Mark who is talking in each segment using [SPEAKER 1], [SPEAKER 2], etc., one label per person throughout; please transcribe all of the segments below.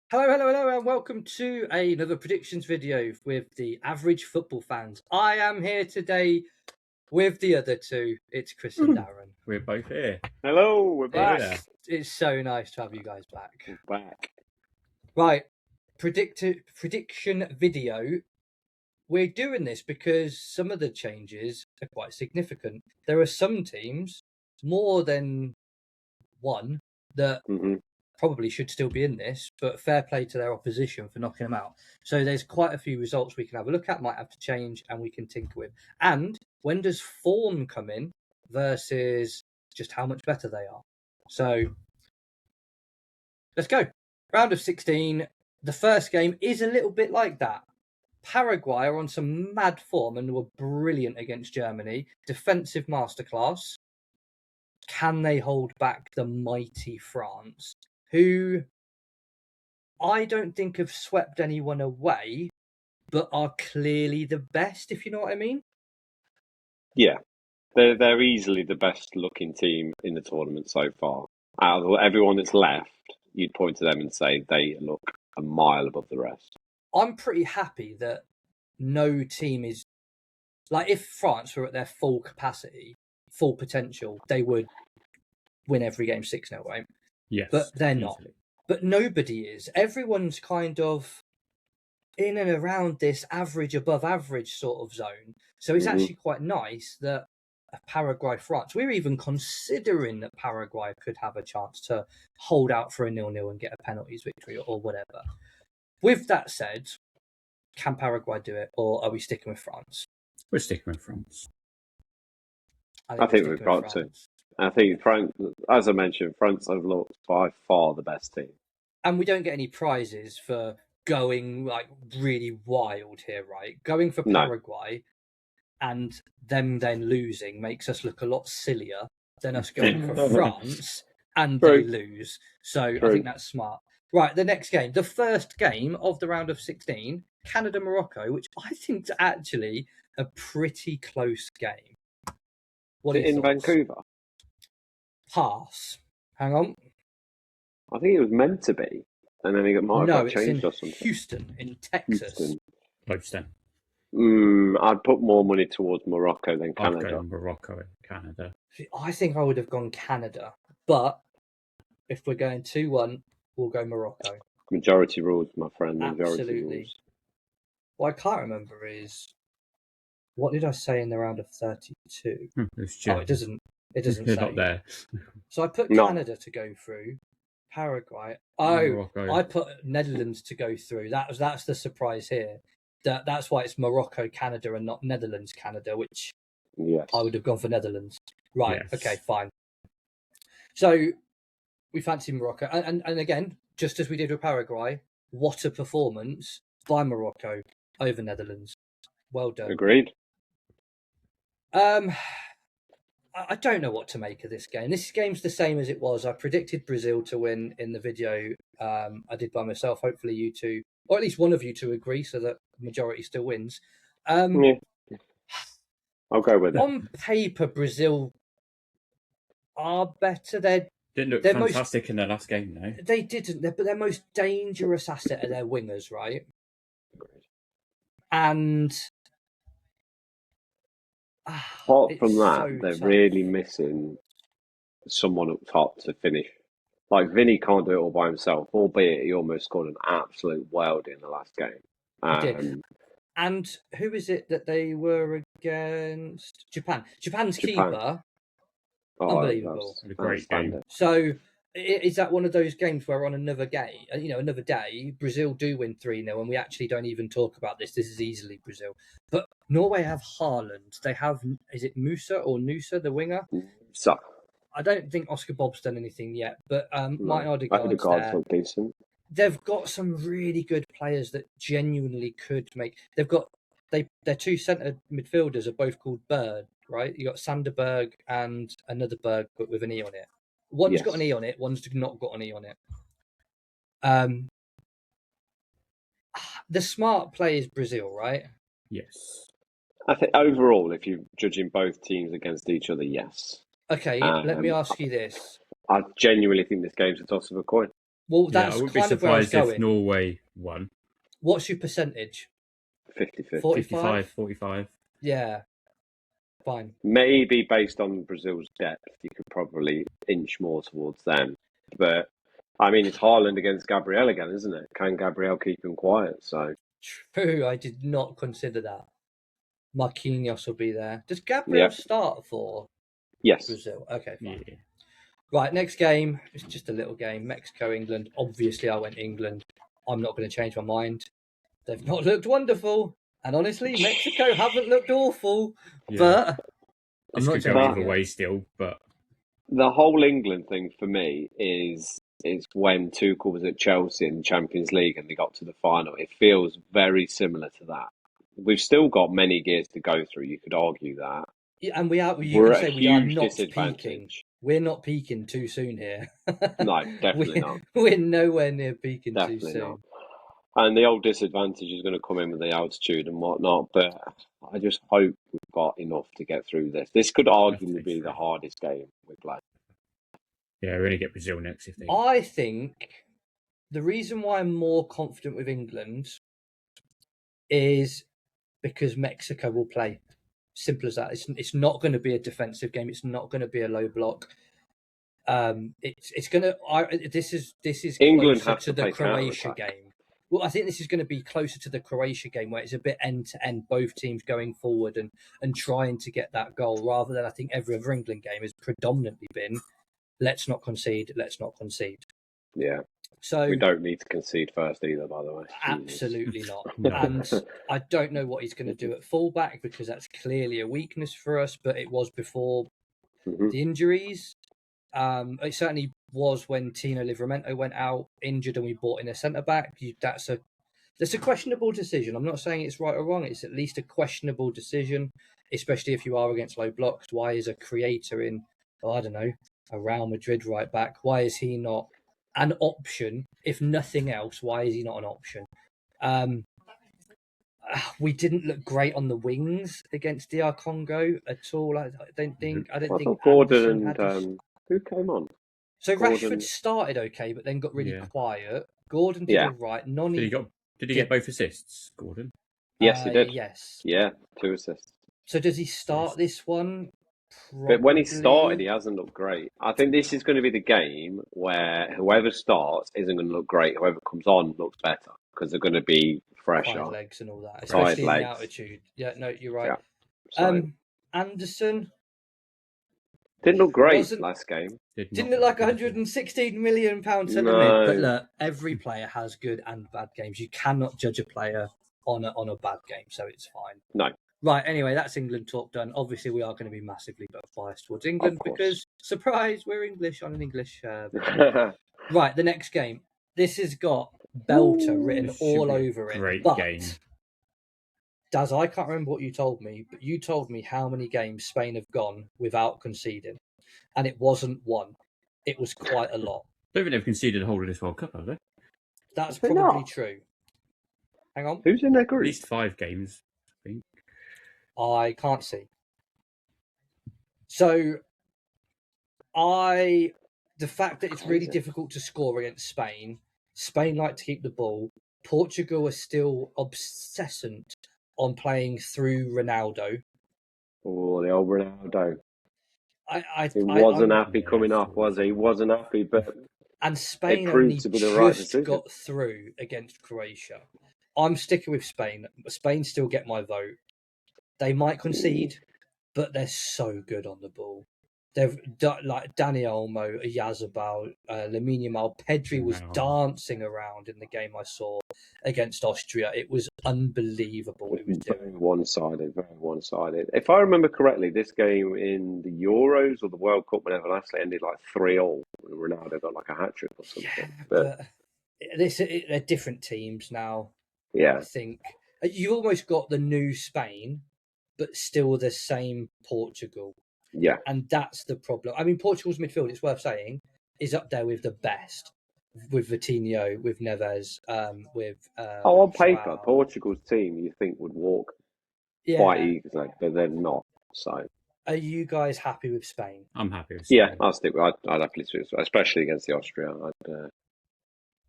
[SPEAKER 1] Hello, and welcome to another predictions video with the average football fans. I am here today with the other two. It's Chris and Darren.
[SPEAKER 2] We're both here.
[SPEAKER 3] Hello, we're back.
[SPEAKER 1] It's so nice to have you guys back.
[SPEAKER 3] We're back.
[SPEAKER 1] Right, prediction video. We're doing this because some of the changes are quite significant. There are some teams, more than one, that probably should still be in this, but fair play to their opposition for knocking them out. So there's quite a few results we can have a look at, might have to change, and we can tinker with. And when does form come in versus just how much better they are? So let's go. Round of 16. The first game is a little bit like that. Paraguay are on some mad form and were brilliant against Germany. Defensive masterclass. Can they hold back the mighty France, who I don't think have swept anyone away, but are clearly the best, if you know what I mean?
[SPEAKER 3] Yeah, they're easily the best looking team in the tournament so far. Out of everyone that's left, you'd point to them and say they look a mile above the rest.
[SPEAKER 1] I'm pretty happy that no team is... Like, if France were at their full capacity, full potential, they would win every game 6-0, right?
[SPEAKER 2] Yes.
[SPEAKER 1] But they're not. But nobody is. Everyone's kind of in and around this average, above average sort of zone. So it's actually quite nice that Paraguay, France, we're even considering that Paraguay could have a chance to hold out for a 0-0 and get a penalties victory or whatever. With that said, can Paraguay do it, or are we sticking with France?
[SPEAKER 2] We're sticking with France.
[SPEAKER 3] I think we've got to. I think France, as I mentioned, France have looked by far the best team.
[SPEAKER 1] And we don't get any prizes for going like really wild here, right? Going for Paraguay and them then losing makes us look a lot sillier than us going for France and they lose. So I think that's smart. Right, the next game, the first game of the round of 16, Canada-Morocco, which I think is actually a pretty close game. What
[SPEAKER 3] in Vancouver?
[SPEAKER 1] Pass. Hang on.
[SPEAKER 3] I think it was meant to be, and then it might have changed or something.
[SPEAKER 1] Houston, in Texas.
[SPEAKER 2] Houston.
[SPEAKER 3] I'd put more money towards Morocco than Canada.
[SPEAKER 2] I'd go Morocco and Canada.
[SPEAKER 1] I think I would have gone Canada, but if we're going 2-1, we'll go Morocco.
[SPEAKER 3] Majority rules, my friend.
[SPEAKER 1] Absolutely.
[SPEAKER 3] Majority rules.
[SPEAKER 1] What I can't remember is, what did I say in the round of 32? It doesn't say.
[SPEAKER 2] Not there.
[SPEAKER 1] So I put Canada to go through, Paraguay. Morocco. I put Netherlands to go through. That's the surprise here. That's why it's Morocco, Canada, and not Netherlands, Canada, which I would have gone for Netherlands. Right, yes. Okay, fine. So we fancy Morocco. And again, just as we did with Paraguay, what a performance by Morocco over Netherlands. Well done.
[SPEAKER 3] Agreed.
[SPEAKER 1] I don't know what to make of this game. This game's the same as it was. I predicted Brazil to win in the video I did by myself. Hopefully you two, or at least one of you two, agree so that the majority still wins.
[SPEAKER 3] I'll go with it.
[SPEAKER 1] On paper, Brazil are better. They
[SPEAKER 2] didn't look fantastic in their last game, though.
[SPEAKER 1] They didn't. But their most dangerous asset are their wingers, right? And
[SPEAKER 3] apart from that, they're really missing someone up top to finish. Like, Vinny can't do it all by himself, albeit he almost scored an absolute welter in the last game.
[SPEAKER 1] And who is it that they were against? Japan. Japan's keeper. Unbelievable.
[SPEAKER 2] A great game.
[SPEAKER 1] So is that one of those games where on another day, Brazil do win 3-0 and we actually don't even talk about this? This is easily Brazil. But Norway have Haaland. They have, is it Musa or Nusa, the winger?
[SPEAKER 3] So
[SPEAKER 1] I don't think Oscar Bob's done anything yet, but Martin Odegaard's there.
[SPEAKER 3] Look decent.
[SPEAKER 1] They've got some really good players that genuinely could make. They've got their two centre midfielders are both called Berg, right? You got Sanderberg and another Berg, but with an E on it. One's got an E on it. One's not got an E on it. The smart play is Brazil, right?
[SPEAKER 2] Yes.
[SPEAKER 3] I think overall, if you're judging both teams against each other, yes.
[SPEAKER 1] Okay, let me ask you this.
[SPEAKER 3] I genuinely think this game's a toss of a coin.
[SPEAKER 1] Well, that's
[SPEAKER 2] I wouldn't
[SPEAKER 1] kind
[SPEAKER 2] be
[SPEAKER 1] of where I was
[SPEAKER 2] surprised if
[SPEAKER 1] going.
[SPEAKER 2] Norway won.
[SPEAKER 1] What's your percentage?
[SPEAKER 3] 50-50.
[SPEAKER 1] 45?
[SPEAKER 2] 45.
[SPEAKER 1] Yeah. Fine.
[SPEAKER 3] Maybe based on Brazil's depth, you could probably inch more towards them. But, I mean, it's Haaland against Gabriel again, isn't it? Can Gabriel keep him quiet? So
[SPEAKER 1] True, I did not consider that. Marquinhos will be there. Does Gabriel start for Brazil? Okay, fine. Yeah. Right, next game. It's just a little game. Mexico, England. Obviously, I went England. I'm not going to change my mind. They've not looked wonderful. And honestly, Mexico haven't looked awful. Yeah. But
[SPEAKER 2] I'm not going either way still. But
[SPEAKER 3] the whole England thing for me is when Tuchel was at Chelsea in the Champions League and they got to the final. It feels very similar to that. We've still got many gears to go through. You could argue that.
[SPEAKER 1] Yeah, and we are. You can say we are not peaking. We're not peaking too soon here.
[SPEAKER 3] No, definitely not.
[SPEAKER 1] We're nowhere near peaking too soon. Not.
[SPEAKER 3] And the old disadvantage is going to come in with the altitude and whatnot. But I just hope we've got enough to get through this. This could arguably be the hardest game we play.
[SPEAKER 2] Yeah, really get Brazil next if they.
[SPEAKER 1] I think the reason why I'm more confident with England is because Mexico will play. Simple as that. It's not going to be a defensive game. It's not going to be a low block. It's going to. This is
[SPEAKER 3] England
[SPEAKER 1] closer to the Croatia game. Well, I think this is going to be closer to the Croatia game where it's a bit end to end, both teams going forward and trying to get that goal, rather than I think every other England game has predominantly been let's not concede.
[SPEAKER 3] Yeah.
[SPEAKER 1] So
[SPEAKER 3] we don't need to concede first either, by the way.
[SPEAKER 1] Absolutely not. And I don't know what he's going to do at fullback because that's clearly a weakness for us. But it was before the injuries. It certainly was when Tino Livramento went out injured and we brought in a centre back. That's a questionable decision. I'm not saying it's right or wrong. It's at least a questionable decision, especially if you are against low blocks. Why is a creator in, I don't know, a Real Madrid right back? Why is he not an option? If nothing else, why is he not an option? We didn't look great on the wings against DR Congo at all. I don't think
[SPEAKER 3] Gordon and who came on?
[SPEAKER 1] So Gordon... Rashford started okay, but then got really quiet. Gordon did all right. Noni
[SPEAKER 2] did he get both assists, Gordon?
[SPEAKER 3] Yes, he did.
[SPEAKER 1] Yes.
[SPEAKER 3] Yeah, 2 assists.
[SPEAKER 1] So does he start this one?
[SPEAKER 3] Probably. But when he started, he hasn't looked great. I think this is going to be the game where whoever starts isn't going to look great. Whoever comes on looks better because they're going to be fresher.
[SPEAKER 1] Tired legs and all that, especially in the altitude. Yeah, no, you're right. Yeah. Anderson
[SPEAKER 3] didn't look great last game.
[SPEAKER 1] Didn't look like £116 million sentiment. But look, every player has good and bad games. You cannot judge a player on a bad game, so it's fine.
[SPEAKER 3] No.
[SPEAKER 1] Right, anyway, that's England talk done. Obviously, we are going to be massively biased towards England because, surprise, we're English on an English... Right, the next game. This has got Belter written all over it.
[SPEAKER 2] Great game.
[SPEAKER 1] Daz, I can't remember what you told me, but you told me how many games Spain have gone without conceding. And it wasn't one. It was quite a lot.
[SPEAKER 2] I don't think they've conceded a whole of this World Cup, have they?
[SPEAKER 1] That's probably true. Hang on.
[SPEAKER 3] Who's in their group?
[SPEAKER 2] At least 5 games, I think.
[SPEAKER 1] I can't see. So, the fact that it's really difficult to score against Spain like to keep the ball. Portugal are still obsessant on playing through Ronaldo.
[SPEAKER 3] Oh, the old Ronaldo. He wasn't happy coming off, was he? He wasn't happy, but
[SPEAKER 1] and Spain only just got through against Croatia. I'm sticking with Spain. Spain still get my vote. They might concede, but they're so good on the ball. They've like Dani Olmo, Yazabal, Lamine Yamal, Pedri was dancing around in the game I saw against Austria. It was unbelievable what he was doing.
[SPEAKER 3] Very one-sided. If I remember correctly, this game in the Euros or the World Cup, whenever lastly ended like 3-3. Ronaldo got like a hat-trick or something.
[SPEAKER 1] Yeah, but they're different teams now.
[SPEAKER 3] Yeah.
[SPEAKER 1] I think you've almost got the new Spain, but still the same Portugal.
[SPEAKER 3] Yeah.
[SPEAKER 1] And that's the problem. I mean, Portugal's midfield, it's worth saying, is up there with the best. With Vitinho, with Neves, with...
[SPEAKER 3] on paper, Portugal's team you think would walk quite easily, but they're not. So,
[SPEAKER 1] are you guys happy with Spain?
[SPEAKER 2] I'm happy with Spain.
[SPEAKER 3] Yeah, I'd happily switch, especially against the Austria.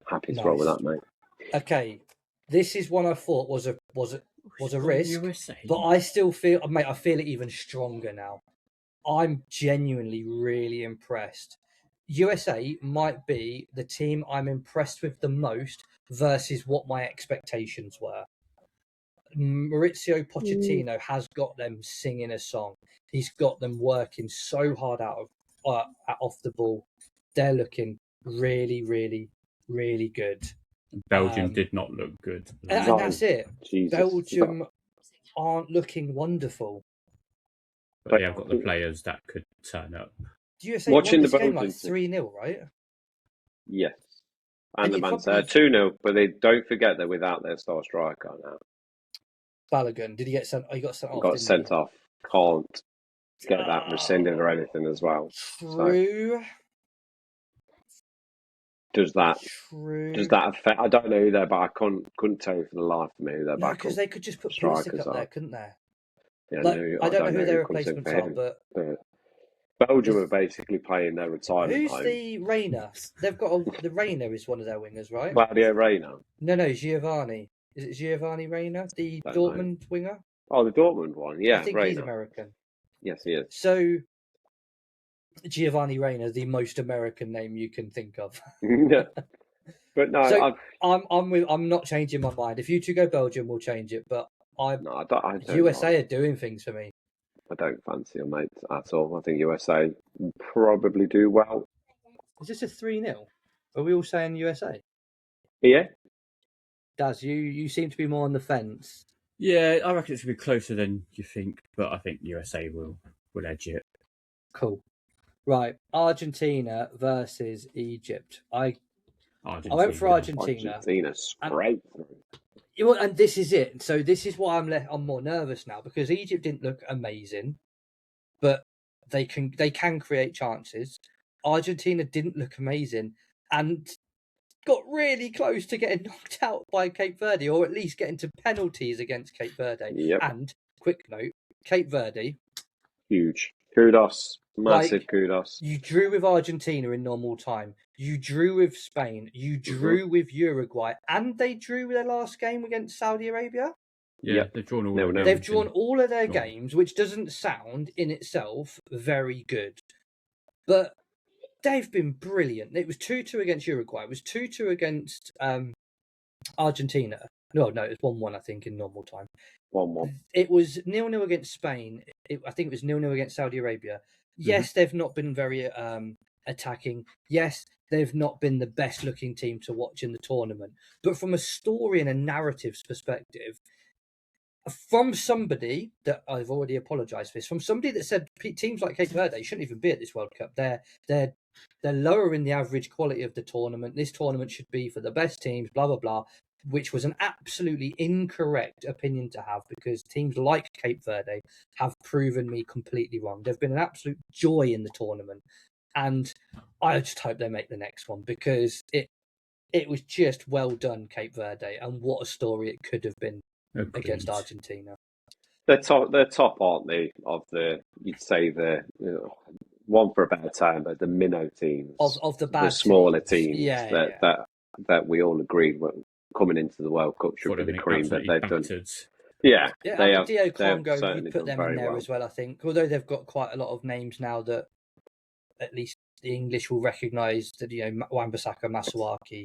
[SPEAKER 3] Happy to roll with that, mate.
[SPEAKER 1] Okay, this is one I thought was a risk,
[SPEAKER 2] USA.
[SPEAKER 1] but I still feel, mate, I feel it even stronger now. I'm genuinely really impressed. USA might be the team I'm impressed with the most versus what my expectations were. Maurizio Pochettino has got them singing a song. He's got them working so hard off the ball. They're looking really, really, really good.
[SPEAKER 2] Belgium did not look good.
[SPEAKER 1] And that's it. Jesus. Belgium aren't looking wonderful.
[SPEAKER 2] But they have got the players that could turn up.
[SPEAKER 1] USA watching won this game like 3-0, right?
[SPEAKER 3] Yes. And the man said 2-0, but they don't forget they're without their star striker now.
[SPEAKER 1] Balogun, did he get sent? He got sent off.
[SPEAKER 3] Got sent off. Can't get that rescinded or anything as well.
[SPEAKER 1] True.
[SPEAKER 3] So, does that affect? I don't know who they're, but I couldn't tell you for the life of me who they're back.
[SPEAKER 1] Because they could just put Pulisic up there, couldn't they?
[SPEAKER 3] Yeah,
[SPEAKER 1] like, I don't know who their replacements are, but
[SPEAKER 3] Belgium are basically playing their retirement.
[SPEAKER 1] Who's the Reina? They've got the Reina is one of their wingers, right?
[SPEAKER 3] Claudio Reina.
[SPEAKER 1] No, Giovanni. Is it Giovanni Reina, the Dortmund winger?
[SPEAKER 3] Oh, the Dortmund one. Yeah,
[SPEAKER 1] I think
[SPEAKER 3] Reina.
[SPEAKER 1] He's American.
[SPEAKER 3] Yes, he is.
[SPEAKER 1] So Giovanni Reina, the most American name you can think of.
[SPEAKER 3] Yeah. But no,
[SPEAKER 1] so I'm not changing my mind. If you two go Belgium, we'll change it. But I don't USA are doing things for me.
[SPEAKER 3] I don't fancy them, mate, at all. I think USA will probably do well.
[SPEAKER 1] Is this a 3-0? Are we all saying USA?
[SPEAKER 3] Yeah.
[SPEAKER 1] Daz, you seem to be more on the fence.
[SPEAKER 2] Yeah, I reckon it's going to be closer than you think, but I think USA will edge it.
[SPEAKER 1] Cool. Right, Argentina versus Egypt. I went for Argentina.
[SPEAKER 3] Argentina scraped through.
[SPEAKER 1] Well, and this is it. So this is why I'm more nervous now, because Egypt didn't look amazing, but they can create chances. Argentina didn't look amazing and got really close to getting knocked out by Cape Verde, or at least getting to penalties against Cape Verde.
[SPEAKER 3] Yep.
[SPEAKER 1] And quick note, Cape Verde,
[SPEAKER 3] huge kudos, massive kudos.
[SPEAKER 1] You drew with Argentina in normal time. You drew with Spain. You drew with Uruguay, and they drew their last game against Saudi Arabia.
[SPEAKER 2] Yeah, they've drawn all.
[SPEAKER 1] They've drawn all of their games, which doesn't sound in itself very good, but they've been brilliant. It was 2-2 against Uruguay. It was 2-2 against Argentina. No, it was 1-1, I think, in normal time.
[SPEAKER 3] 1-1.
[SPEAKER 1] It was 0-0 against Spain. I think it was 0-0 against Saudi Arabia. Yes, they've not been very attacking. Yes, they've not been the best-looking team to watch in the tournament. But from a story and a narratives perspective, from somebody that I've already apologised for this, from somebody that said teams like Cape Verde shouldn't even be at this World Cup. They're lower in the average quality of the tournament. This tournament should be for the best teams, blah, blah, blah, which was an absolutely incorrect opinion to have, because teams like Cape Verde have proven me completely wrong. They've been an absolute joy in the tournament. And I just hope they make the next one, because it was just well done, Cape Verde, and what a story it could have been.
[SPEAKER 2] Agreed.
[SPEAKER 1] Against Argentina.
[SPEAKER 3] They're top, aren't they? Of the, you'd say one for a better term, but the minnow teams
[SPEAKER 1] of the bad,
[SPEAKER 3] the smaller teams that we all agreed were coming into the World Cup should be the cream, but they've done. Yeah,
[SPEAKER 1] they have. Dio Congo, you put them in there as well, I think. Although they've got quite a lot of names now that at least the English will recognise, that Wan-Bissaka, Masuaku,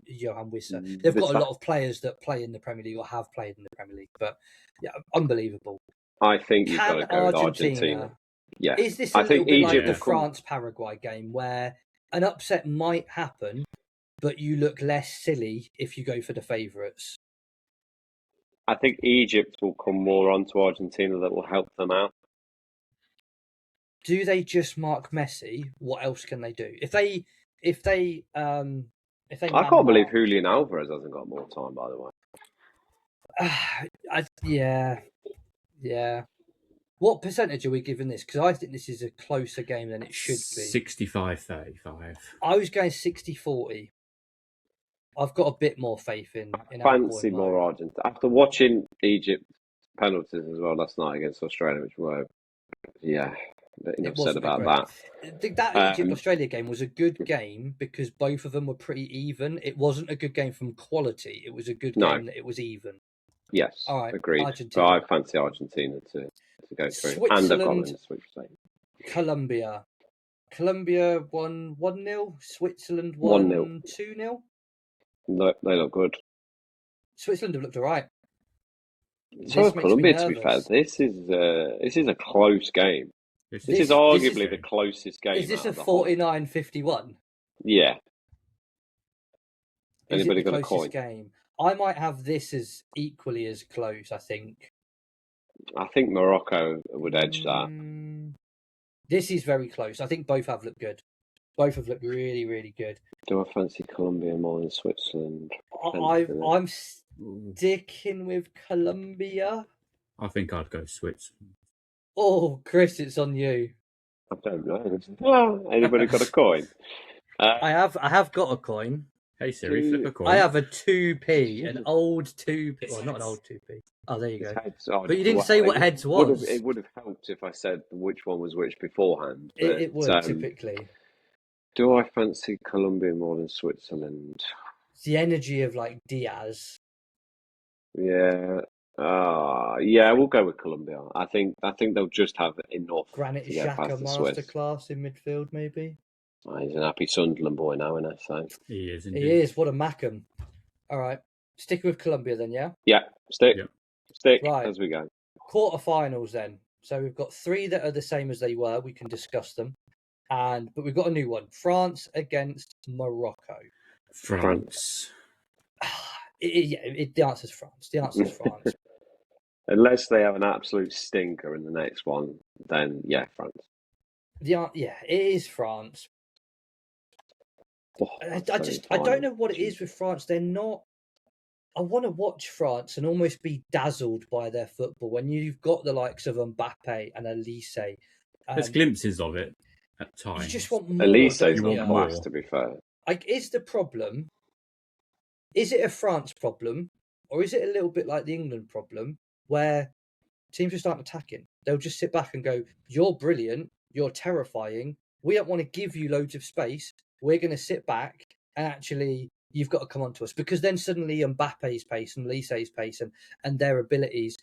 [SPEAKER 1] Johan Wissa. They've got a lot of players that play in the Premier League or have played in the Premier League, but yeah, unbelievable.
[SPEAKER 3] I think you've got to go with Argentina. Yeah,
[SPEAKER 1] is this a little bit like the France-Paraguay game, where an upset might happen, but you look less silly if you go for the favourites?
[SPEAKER 3] I think Egypt will come more onto Argentina that will help them out.
[SPEAKER 1] Do they just mark Messi? What else can they do? If they
[SPEAKER 3] I can't believe Julian Alvarez hasn't got more time, by the way. Yeah. What percentage are we giving this? Because I think this is a closer game than it should be.
[SPEAKER 2] 65-35.
[SPEAKER 1] I was going 60-40. I've got a bit more faith in
[SPEAKER 3] fancy more Argentina. After watching Egypt penalties as well last night against Australia, which were, enough said about that.
[SPEAKER 1] That Egypt-Australia game was a good game because both of them were pretty even. It wasn't a good game from quality. It was a good game that it was even.
[SPEAKER 3] Yes,
[SPEAKER 1] all right,
[SPEAKER 3] agreed.
[SPEAKER 1] Argentina.
[SPEAKER 3] But I fancy Argentina to go through. And they've got them in the sweepstakes.
[SPEAKER 1] Colombia 1-0. Switzerland 2-0.
[SPEAKER 3] They look good.
[SPEAKER 1] Switzerland have looked all right.
[SPEAKER 3] So has Colombia, to be fair. This is a close game. This is arguably the closest game.
[SPEAKER 1] Is this a 49-51?
[SPEAKER 3] Yeah.
[SPEAKER 1] Is
[SPEAKER 3] Anybody
[SPEAKER 1] it the
[SPEAKER 3] got a coin?
[SPEAKER 1] Game? I might have this as equally as close, I think.
[SPEAKER 3] I think Morocco would edge that.
[SPEAKER 1] This is very close. I think both have looked good. Both have looked really, really good.
[SPEAKER 3] Do I fancy Colombia more than Switzerland?
[SPEAKER 1] I'm sticking with Colombia.
[SPEAKER 2] I think I'd go Switzerland.
[SPEAKER 1] Oh, Chris, it's on you.
[SPEAKER 3] I don't know. Anybody got a coin?
[SPEAKER 1] I have got a coin.
[SPEAKER 2] Hey Siri, flip a coin.
[SPEAKER 1] I have a 2p, an old 2p. Well, not an old 2p. Oh, there you go. But you didn't say what heads was.
[SPEAKER 3] It would have helped if I said which one was which beforehand.
[SPEAKER 1] It would, typically.
[SPEAKER 3] Do I fancy Colombia more than Switzerland?
[SPEAKER 1] It's the energy of, like, Diaz.
[SPEAKER 3] Yeah. Yeah, we'll go with Colombia. I think they'll just have enough
[SPEAKER 1] Granit
[SPEAKER 3] to get past
[SPEAKER 1] Xhaka
[SPEAKER 3] the Swiss.
[SPEAKER 1] masterclass in midfield, maybe?
[SPEAKER 3] Oh, he's an happy Sunderland boy now, isn't he? So.
[SPEAKER 2] He is, indeed.
[SPEAKER 1] He is. What a Mackham. All right. Stick with Colombia then, yeah?
[SPEAKER 3] Yeah, stick
[SPEAKER 1] right.
[SPEAKER 3] as we go.
[SPEAKER 1] Quarterfinals then. So we've got 3 that are the same as they were. We can discuss them. But we've got a new one. France against Morocco.
[SPEAKER 2] France.
[SPEAKER 1] The answer's France. The answer's France.
[SPEAKER 3] Unless they have an absolute stinker in the next one, then yeah, France.
[SPEAKER 1] It is France. I don't know what it is with France. They're not. I want to watch France and almost be dazzled by their football when you've got the likes of Mbappe and Elise.
[SPEAKER 2] There's glimpses of it at times.
[SPEAKER 1] You just want more.
[SPEAKER 3] Elise's not class, to be fair.
[SPEAKER 1] Like, is the problem? Is it a France problem, or is it a little bit like the England problem, where teams just aren't attacking? They'll just sit back and go, "You're brilliant. You're terrifying. We don't want to give you loads of space. We're going to sit back and actually, you've got to come on to us." Because then suddenly Mbappe's pace and Elise's pace and their abilities,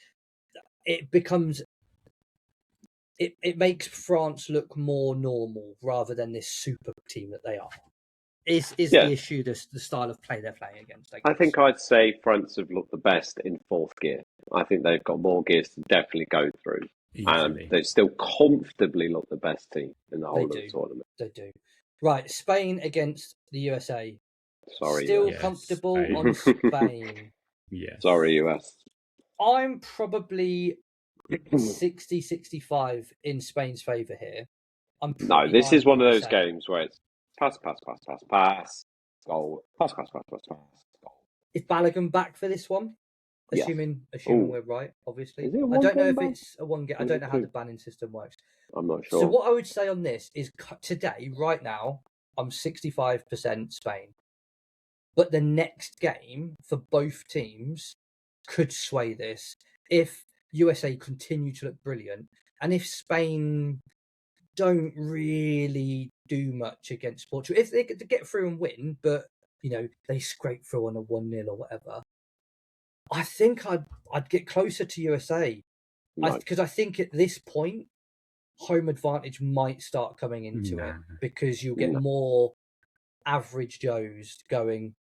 [SPEAKER 1] it becomes, it makes France look more normal rather than this super team that they are. Is the issue the style of play they're playing against?
[SPEAKER 3] I think I'd say France have looked the best in 4th gear. I think they've got more gears to definitely go through. And they still comfortably look the best team in the whole of the tournament.
[SPEAKER 1] They do. Right, Spain against the USA.
[SPEAKER 3] Sorry,
[SPEAKER 1] still comfortable Spain. On Spain.
[SPEAKER 2] Yes.
[SPEAKER 3] Sorry, US.
[SPEAKER 1] I'm probably 60-65 in Spain's favour here.
[SPEAKER 3] No, this is one of those games where it's pass, goal, pass, goal.
[SPEAKER 1] Is Balogun back for this one? Assuming we're right, obviously.
[SPEAKER 3] I
[SPEAKER 1] don't know if it's a one game. I don't know how the banning system works.
[SPEAKER 3] I'm not sure.
[SPEAKER 1] So what I would say on this is today, right now, I'm 65% Spain. But the next game for both teams could sway this if USA continue to look brilliant and if Spain don't really do much against Portugal. If they get through and win, but they scrape through on a 1-0 or whatever, I think I'd get closer to USA because I think at this point home advantage might start coming into it because you'll get more average Joes going,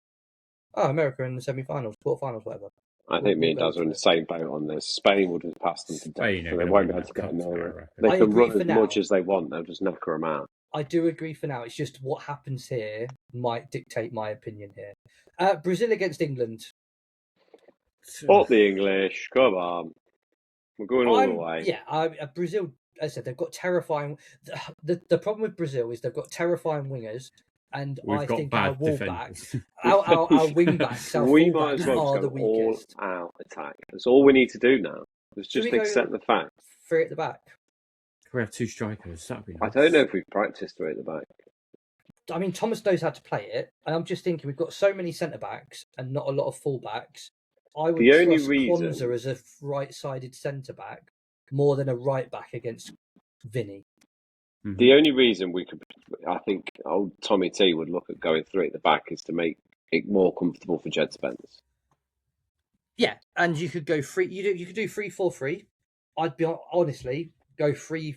[SPEAKER 1] "Oh, America in the semi-finals, quarterfinals, whatever."
[SPEAKER 3] I think me and Daz are in the same boat on this. Spain will just pass them to death, so they won't be able to get nearer. They can run as much as they want. They'll just knock them out.
[SPEAKER 1] I do agree for now. It's just what happens here might dictate my opinion here. Brazil against England.
[SPEAKER 3] Spot the English. Come on. We're going all the way.
[SPEAKER 1] Yeah, Brazil, as I said, they've got terrifying... The problem with Brazil is they've got terrifying wingers, and I think our wing-backs,
[SPEAKER 3] we might as well go all-out attack. That's all we need to do now. Let's just accept the fact.
[SPEAKER 1] 3 at the back.
[SPEAKER 2] We have 2 strikers. That'd be nice.
[SPEAKER 3] I don't know if we've practiced 3 at the back.
[SPEAKER 1] I mean, Thomas knows how to play it, and I'm just thinking we've got so many centre-backs and not a lot of full-backs. I would trust Kwanzaa as a right-sided centre-back more than a right-back against Vinny.
[SPEAKER 3] The only reason we could, I think, old Tommy T would look at going 3 at the back is to make it more comfortable for Jed Spence.
[SPEAKER 1] Yeah, and you could go 3. You could do 3-4-3. I'd be honestly go 3-4-1-2.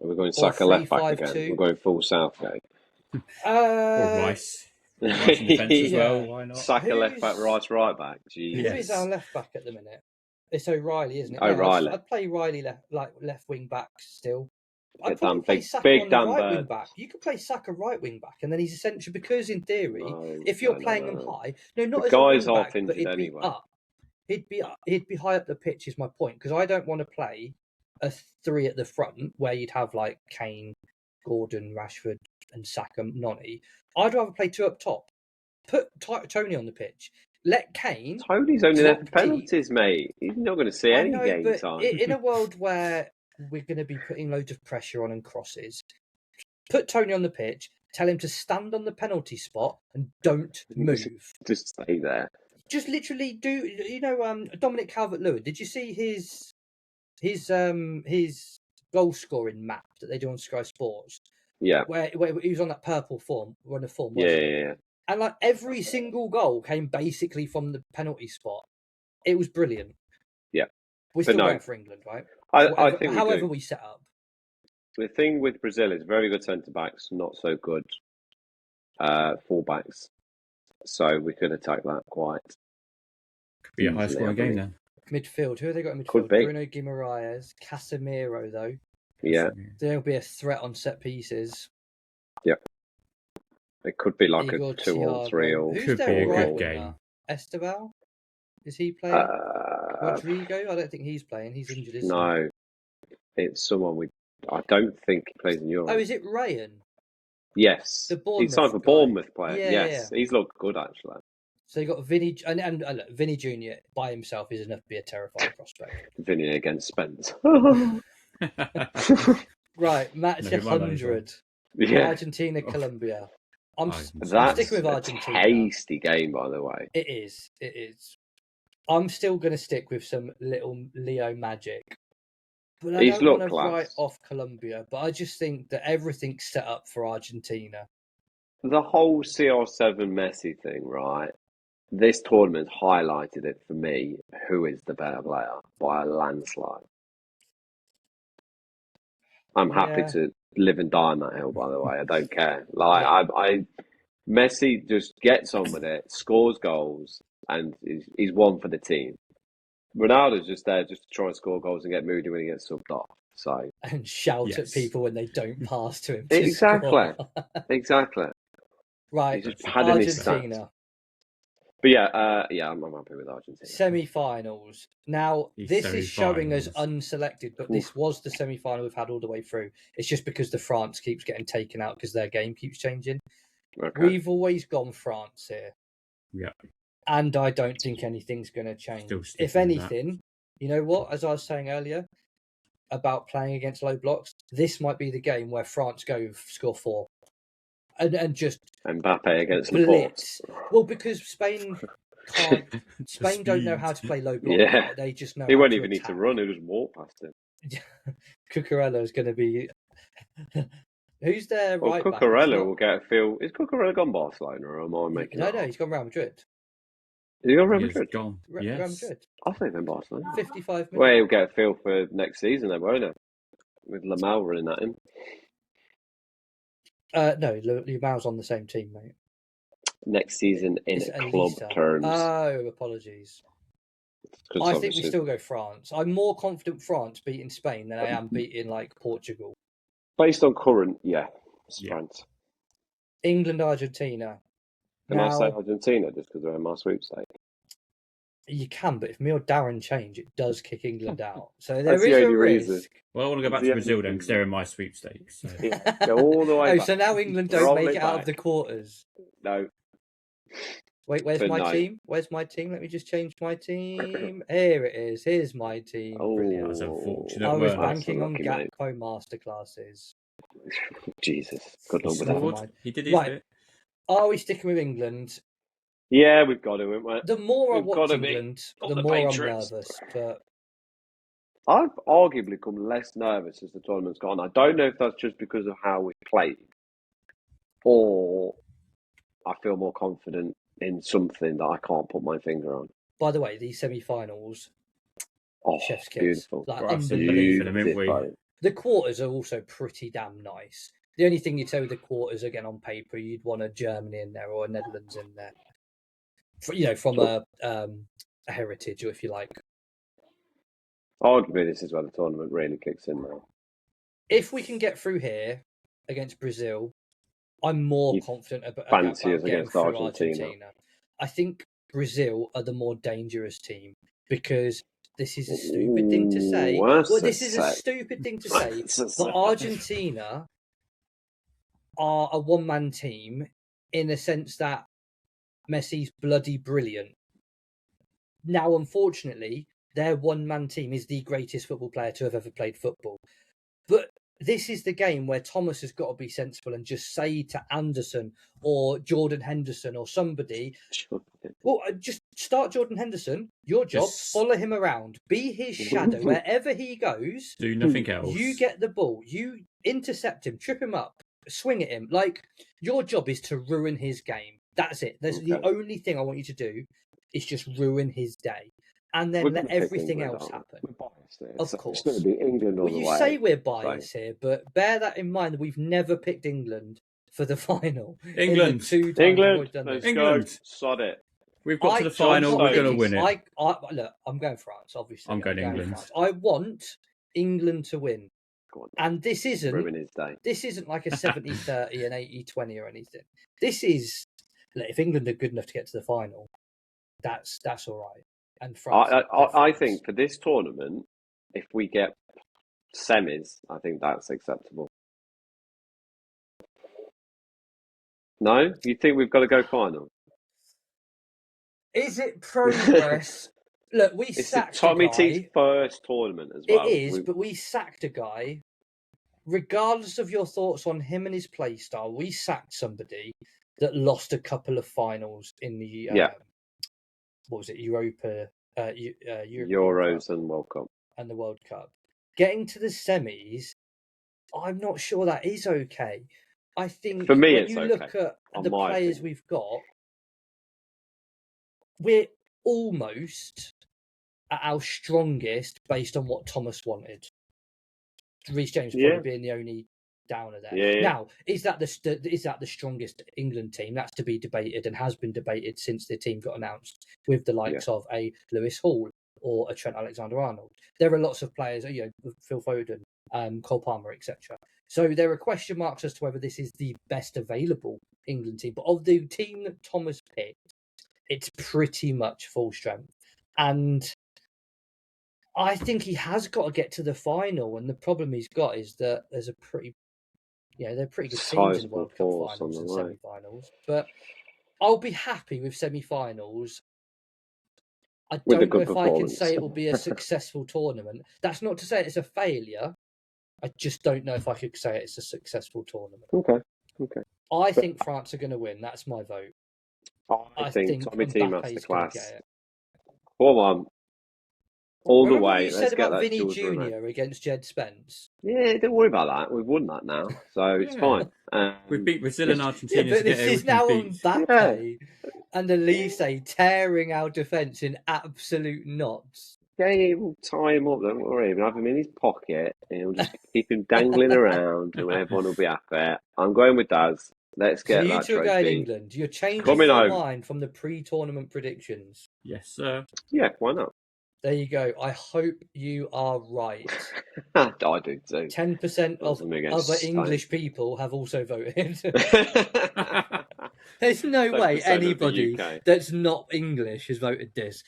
[SPEAKER 3] We're going Saka left back again. We're going full Southgate.
[SPEAKER 2] Or Rice. Rice in defence as well. Why not?
[SPEAKER 3] Saka left back, Rice right back. Jeez.
[SPEAKER 1] Who is our left back at the minute? It's O'Reilly, isn't it?
[SPEAKER 3] O'Reilly.
[SPEAKER 1] I'd play Riley left wing back still.
[SPEAKER 3] I'd
[SPEAKER 1] probably play Saka on the right wing back. You could play Saka right wing back, and then he's essentially, because in theory, if you're playing him high, not as
[SPEAKER 3] guys
[SPEAKER 1] a wing
[SPEAKER 3] back, but he'd
[SPEAKER 1] be up. He'd be high up the pitch. Is my point, because I don't want to play a 3 at the front where you'd have like Kane, Gordon, Rashford, and Saka, Noni. I'd rather play 2 up top. Put Tony on the pitch. Let Kane.
[SPEAKER 3] Tony's only there for penalties, mate. He's not going to see any game time.
[SPEAKER 1] In a world where we're going to be putting loads of pressure on and crosses, put Tony on the pitch. Tell him to stand on the penalty spot and don't move.
[SPEAKER 3] Just stay there.
[SPEAKER 1] Just literally do. Dominic Calvert-Lewin. Did you see his goal scoring map that they do on Sky Sports?
[SPEAKER 3] Yeah.
[SPEAKER 1] Where he was on that purple form, run of form.
[SPEAKER 3] Yeah.
[SPEAKER 1] And like every single goal came basically from the penalty spot. It was brilliant.
[SPEAKER 3] Yeah.
[SPEAKER 1] We're still going for England, right?
[SPEAKER 3] I think
[SPEAKER 1] however we set up.
[SPEAKER 3] The thing with Brazil is very good centre backs, not so good full backs. So we could attack that quite.
[SPEAKER 2] Could be a high scoring game then.
[SPEAKER 1] Midfield. Who have they got in midfield?
[SPEAKER 3] Could be.
[SPEAKER 1] Bruno Guimaraes, Casemiro though.
[SPEAKER 3] Yeah.
[SPEAKER 1] There'll be a threat on set pieces.
[SPEAKER 3] Yeah. It could be like
[SPEAKER 1] Igor
[SPEAKER 3] a 2-3 or.
[SPEAKER 2] Could be a good game.
[SPEAKER 1] Esteban? Is he playing? Rodrigo? I don't think he's playing. He's injured, isn't he?
[SPEAKER 3] No. It's someone I don't think he plays in Europe.
[SPEAKER 1] Oh, is it Ryan?
[SPEAKER 3] Yes. He's signed for Bournemouth player.
[SPEAKER 1] Yeah,
[SPEAKER 3] yes. He's looked good actually.
[SPEAKER 1] So you got Vinny and look, Vinny Jr. by himself is enough to be a terrifying prospect.
[SPEAKER 3] Vinny against Spence.
[SPEAKER 1] Right, match 100.
[SPEAKER 3] Yeah.
[SPEAKER 1] Argentina, Colombia. I'm
[SPEAKER 3] That's
[SPEAKER 1] sticking with Argentina.
[SPEAKER 3] A tasty game, by the way.
[SPEAKER 1] It is. I'm still going to stick with some little Leo magic. But I don't want to write off Colombia. But I just think that everything's set up for Argentina.
[SPEAKER 3] The whole CR7 Messi thing, right? This tournament highlighted it for me. Who is the better player by a landslide? I'm happy to live and die on that hill, by the way. I don't care. Messi just gets on with it, scores goals, and he's one for the team. Ronaldo's just there just to try and score goals and get moody when he gets subbed off. And
[SPEAKER 1] shout at people when they don't pass to him.
[SPEAKER 3] Exactly.
[SPEAKER 1] Right,
[SPEAKER 3] he's just
[SPEAKER 1] Argentina.
[SPEAKER 3] But I'm happy with Argentina.
[SPEAKER 1] Semi-finals. Now, this is showing us unselected, but this was the semi-final we've had all the way through. It's just because the France keeps getting taken out because their game keeps changing.
[SPEAKER 3] Okay.
[SPEAKER 1] We've always gone France here.
[SPEAKER 2] Yeah.
[SPEAKER 1] And I don't think anything's going to change. If anything, you know what? As I was saying earlier about playing against low blocks, this might be the game where France score 4. And just
[SPEAKER 3] Mbappe against Laporte.
[SPEAKER 1] Well, because Spain can't. Spain don't know how to play low block.
[SPEAKER 3] Yeah,
[SPEAKER 1] they just know.
[SPEAKER 3] He won't even need to run. He'll just walk past him.
[SPEAKER 1] Cucurella is going to be. Who's there?
[SPEAKER 3] Well,
[SPEAKER 1] right
[SPEAKER 3] Cucurella will get a feel. Is Cucurella gone Barcelona, or am I making?
[SPEAKER 1] No, he's gone Real Madrid.
[SPEAKER 3] Is he gone Real Madrid?
[SPEAKER 2] Gone. Yes.
[SPEAKER 1] Real Madrid.
[SPEAKER 3] I think they're Barcelona.
[SPEAKER 1] 55 minutes.
[SPEAKER 3] Well, he'll get a feel for next season, then, won't he? With Lamel running at him.
[SPEAKER 1] No, Lamal's on the same team, mate.
[SPEAKER 3] Next season in club terms.
[SPEAKER 1] Oh, apologies. I think we still go France. I'm more confident France beating Spain than I am beating like Portugal.
[SPEAKER 3] Based on current, France.
[SPEAKER 1] England, Argentina.
[SPEAKER 3] Can I say Argentina just because they're in my sweepstake?
[SPEAKER 1] You can, but if me or Darren change, it does kick England out. So there is a risk.
[SPEAKER 2] Reason. Well, I want to go back to Brazil then because they're in my sweepstakes. So.
[SPEAKER 3] Go all the way back.
[SPEAKER 1] So now England don't make it out of the quarters.
[SPEAKER 3] No.
[SPEAKER 1] Wait, where's my team? Where's my team? Let me just change my team. Here it is. Here's my team.
[SPEAKER 3] Oh,
[SPEAKER 1] brilliant.
[SPEAKER 2] That's unfortunate.
[SPEAKER 1] I was banking on Gakpo masterclasses.
[SPEAKER 3] Jesus. Good luck with that.
[SPEAKER 2] He did his bit.
[SPEAKER 1] Are we sticking with England?
[SPEAKER 3] Yeah, we've got to, haven't we?
[SPEAKER 1] The more I watch England, the more I'm nervous. But
[SPEAKER 3] I've arguably become less nervous as the tournament's gone. I don't know if that's just because of how we played, or I feel more confident in something that I can't put my finger on.
[SPEAKER 1] By the way, these semi-finals, chef's kiss,
[SPEAKER 3] beautiful,
[SPEAKER 1] like
[SPEAKER 3] unbelievable.
[SPEAKER 1] The quarters are also pretty damn nice. The only thing you'd say with the quarters, again, on paper, you'd want a Germany in there or a Netherlands in there, from a heritage, or if you like.
[SPEAKER 3] Arguably, this is where the tournament really kicks in now.
[SPEAKER 1] If we can get through here against Brazil, I'm more confident about getting through Argentina. I think Brazil are the more dangerous team, because this is a stupid thing to say. This is a stupid thing to say, but Argentina are a one-man team in the sense that Messi's bloody brilliant. Now, unfortunately, their one-man team is the greatest football player to have ever played football. But this is the game where Thomas has got to be sensible and just say to Anderson or Jordan Henderson or somebody, well, just start Jordan Henderson. Your job, follow him around. Be his shadow. Wherever he goes,
[SPEAKER 2] do nothing else.
[SPEAKER 1] You get the ball. You intercept him, trip him up, swing at him. Like, your job is to ruin his game. That's it. That's the only thing I want you to do, is just ruin his day. And then let everything else happen.
[SPEAKER 3] We're biased there.
[SPEAKER 1] Of course.
[SPEAKER 3] It's going to be England all the way.
[SPEAKER 1] You say we're biased here, but bear that in mind that we've never picked England for the final.
[SPEAKER 2] England.
[SPEAKER 3] England. Let's go. Sod it.
[SPEAKER 2] We've got to the final. We're going to win it.
[SPEAKER 1] Look, I'm going France, obviously.
[SPEAKER 2] I'm going England.
[SPEAKER 1] I want England to win. And this isn't like a 70-30 and 80-20 or anything. This is, if England are good enough to get to the final, that's all right. And France,
[SPEAKER 3] I think for this tournament, if we get semis, I think that's acceptable. No? You think we've got to go final?
[SPEAKER 1] Is it progress? Look,
[SPEAKER 3] it's Tommy T's first tournament as well.
[SPEAKER 1] It is, but we sacked a guy. Regardless of your thoughts on him and his play style, we sacked somebody that lost a couple of finals in the what was it?
[SPEAKER 3] Euros and World Cup.
[SPEAKER 1] And the World Cup. Getting to the semis, I'm not sure that is okay. I think
[SPEAKER 3] for me,
[SPEAKER 1] when you look at the players we've got, we're almost at our strongest based on what Thomas wanted. Reece James probably being the only downer there.
[SPEAKER 3] Yeah.
[SPEAKER 1] Now, is that the strongest England team? That's to be debated and has been debated since the team got announced, with the likes of a Lewis Hall or a Trent Alexander-Arnold. There are lots of players, Phil Foden, Cole Palmer, etc. So there are question marks as to whether this is the best available England team. But of the team that Thomas picked, it's pretty much full strength. And I think he has got to get to the final, and the problem he's got is that there's a pretty, they're pretty good teams in the World Cup finals and semi-finals. But I'll be happy with semi-finals. I don't know if I can say it will be a successful tournament. That's not to say it's a failure. I just don't know if I could say it's a successful tournament.
[SPEAKER 3] Okay.
[SPEAKER 1] I think France are going to win. That's my vote.
[SPEAKER 3] I think Tommy T masterclass. Come on. All the way.
[SPEAKER 1] You said about Vinny Jr. against Jed Spence.
[SPEAKER 3] Yeah, don't worry about that. We've won that now, so it's fine.
[SPEAKER 2] We beat Brazil and Argentina.
[SPEAKER 1] But this is now on Mbappe and Elise tearing our defence in absolute knots.
[SPEAKER 3] Yeah, we'll tie him up. Don't worry. We'll have him in his pocket, and we'll just keep him dangling around, and everyone will be happy. I'm going with Daz. Let's get that trophy.
[SPEAKER 1] You two are going England. You're changing your mind from the pre-tournament predictions.
[SPEAKER 2] Yes, sir.
[SPEAKER 3] Yeah, why not?
[SPEAKER 1] There you go. I hope you are right.
[SPEAKER 3] I do too.
[SPEAKER 1] 10% of other English people have also voted. There's no way anybody that's not English has voted this.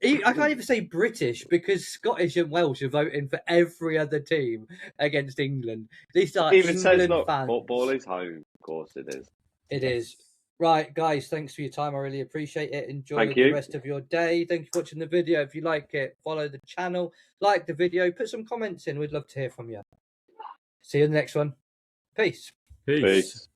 [SPEAKER 1] I can't even say British, because Scottish and Welsh are voting for every other team against England. These are England fans.
[SPEAKER 3] Football is home. Of course it is.
[SPEAKER 1] It is. Right, guys, thanks for your time. I really appreciate it. Enjoy the rest of your day. Thank you for watching the video. If you like it, follow the channel, like the video, put some comments in. We'd love to hear from you. See you in the next one. Peace.
[SPEAKER 3] Peace.